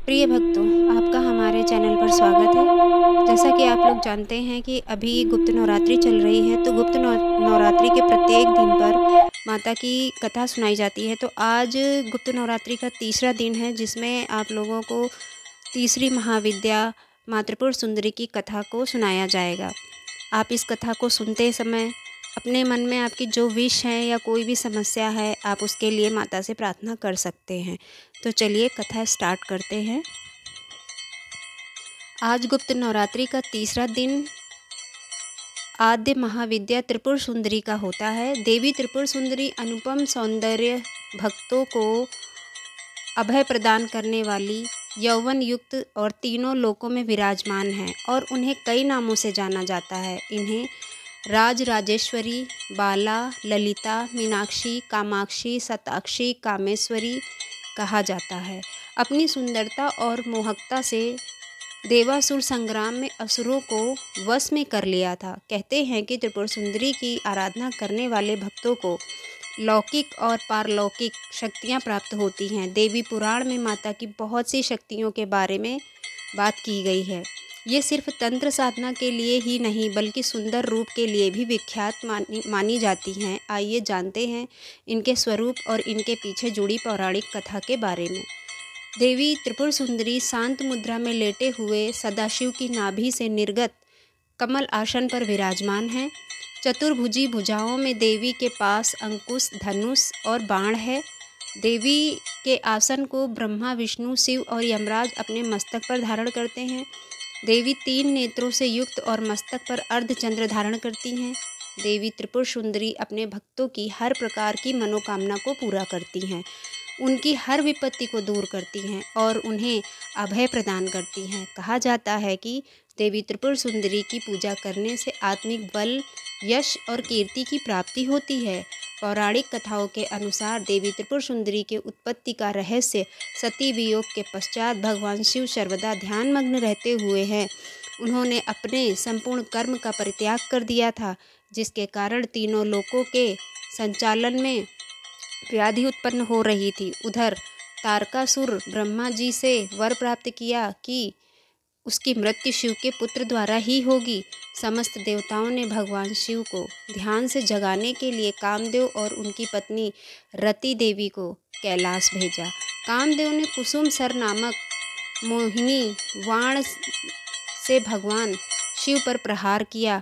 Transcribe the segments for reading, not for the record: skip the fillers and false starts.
प्रिय भक्तों, आपका हमारे चैनल पर स्वागत है। जैसा कि आप लोग जानते हैं कि अभी गुप्त नवरात्रि चल रही है, तो गुप्त नवरात्रि के प्रत्येक दिन पर माता की कथा सुनाई जाती है। तो आज गुप्त नवरात्रि का तीसरा दिन है, जिसमें आप लोगों को तीसरी महाविद्या माँ त्रिपुर सुंदरी की कथा को सुनाया जाएगा। आप इस कथा को सुनते समय अपने मन में आपकी जो विश है या कोई भी समस्या है, आप उसके लिए माता से प्रार्थना कर सकते हैं। तो चलिए कथा स्टार्ट करते हैं। आज गुप्त नवरात्रि का तीसरा दिन आद्य महाविद्या त्रिपुर सुंदरी का होता है। देवी त्रिपुर सुंदरी अनुपम सौंदर्य, भक्तों को अभय प्रदान करने वाली, यौवन युक्त और तीनों लोकों में विराजमान है और उन्हें कई नामों से जाना जाता है। इन्हें राज राजेश्वरी, बाला, ललिता, मीनाक्षी, कामाक्षी, शताक्षी, कामेश्वरी कहा जाता है। अपनी सुंदरता और मोहकता से देवासुर संग्राम में असुरों को वश में कर लिया था। कहते हैं कि त्रिपुर सुंदरी की आराधना करने वाले भक्तों को लौकिक और पारलौकिक शक्तियां प्राप्त होती हैं। देवी पुराण में माता की बहुत सी शक्तियों के बारे में बात की गई है। ये सिर्फ तंत्र साधना के लिए ही नहीं, बल्कि सुंदर रूप के लिए भी विख्यात मानी जाती हैं। आइए जानते हैं इनके स्वरूप और इनके पीछे जुड़ी पौराणिक कथा के बारे में। देवी त्रिपुर सुंदरी शांत मुद्रा में लेटे हुए सदाशिव की नाभि से निर्गत कमल आसन पर विराजमान हैं। चतुर्भुजी भुजाओं में देवी के पास अंकुश, धनुष और बाण है। देवी के आसन को ब्रह्मा, विष्णु, शिव और यमराज अपने मस्तक पर धारण करते हैं। देवी 3 नेत्रों से युक्त और मस्तक पर अर्धचंद्र धारण करती हैं। देवी त्रिपुर सुंदरी अपने भक्तों की हर प्रकार की मनोकामना को पूरा करती हैं, उनकी हर विपत्ति को दूर करती हैं और उन्हें अभय प्रदान करती हैं। कहा जाता है कि देवी त्रिपुर सुंदरी की पूजा करने से आत्मिक बल, यश और कीर्ति की प्राप्ति होती है। पौराणिक कथाओं के अनुसार देवी त्रिपुर सुंदरी के उत्पत्ति का रहस्य सती वियोग के पश्चात भगवान शिव सर्वदा ध्यानमग्न रहते हुए हैं। उन्होंने अपने संपूर्ण कर्म का परित्याग कर दिया था, जिसके कारण तीनों लोकों के संचालन में व्याधि उत्पन्न हो रही थी। उधर तारकासुर ब्रह्मा जी से वर प्राप्त किया कि उसकी मृत्यु शिव के पुत्र द्वारा ही होगी। समस्त देवताओं ने भगवान शिव को ध्यान से जगाने के लिए कामदेव और उनकी पत्नी रति देवी को कैलाश भेजा। कामदेव ने कुसुम सर नामक मोहिनी वाण से भगवान शिव पर प्रहार किया।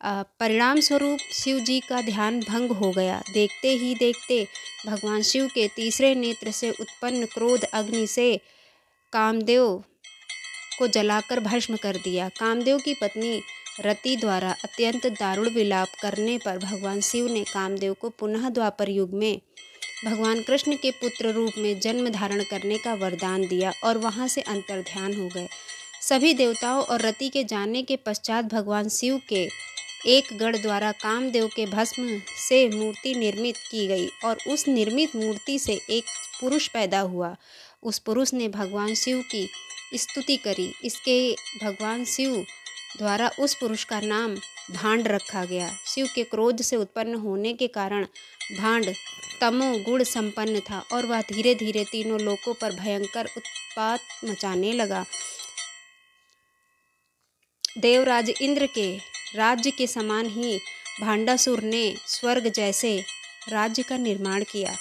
परिणाम स्वरूप शिव जी का ध्यान भंग हो गया। देखते ही देखते भगवान शिव के तीसरे नेत्र से उत्पन्न क्रोध अग्नि से कामदेव को जलाकर भस्म कर दिया। कामदेव की पत्नी रति द्वारा अत्यंत दारुण विलाप करने पर भगवान शिव ने कामदेव को पुनः द्वापर युग में भगवान कृष्ण के पुत्र रूप में जन्म धारण करने का वरदान दिया और वहां से अंतर्ध्यान हो गए। सभी देवताओं और रति के जाने के पश्चात भगवान शिव के एक गण द्वारा कामदेव के भस्म से मूर्ति निर्मित की गई और उस निर्मित मूर्ति से एक पुरुष पैदा हुआ। उस पुरुष ने भगवान शिव की स्तुति करी। इसके भगवान शिव द्वारा उस पुरुष का नाम भांड रखा गया। शिव के क्रोध से उत्पन्न होने के कारण भांड तमो गुण संपन्न था और वह धीरे धीरे तीनों लोकों पर भयंकर उत्पात मचाने लगा। देवराज इंद्र के राज्य के समान ही भांडासुर ने स्वर्ग जैसे राज्य का निर्माण किया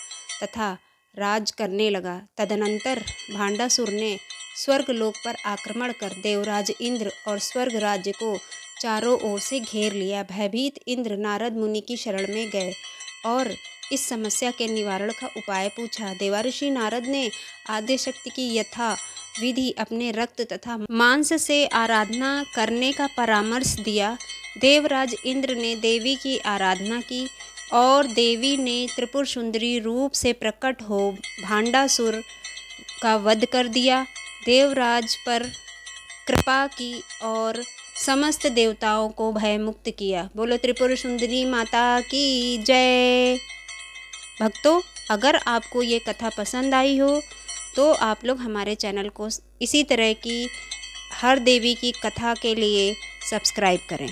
तथा राज करने लगा। तदनंतर भांडासुर ने स्वर्ग लोक पर आक्रमण कर देवराज इंद्र और स्वर्ग राज्य को चारों ओर से घेर लिया। भयभीत इंद्र नारद मुनि की शरण में गए और इस समस्या के निवारण का उपाय पूछा। देवर्षि नारद ने आद्यशक्ति की यथा विधि अपने रक्त तथा मांस से आराधना करने का परामर्श दिया। देवराज इंद्र ने देवी की आराधना की और देवी ने त्रिपुर सुंदरी रूप से प्रकट हो भांडासुर का वध कर दिया। देवराज पर कृपा की और समस्त देवताओं को भयमुक्त किया। बोलो त्रिपुर सुंदरी माता की जय। भक्तों, अगर आपको ये कथा पसंद आई हो तो आप लोग हमारे चैनल को इसी तरह की हर देवी की कथा के लिए सब्सक्राइब करें।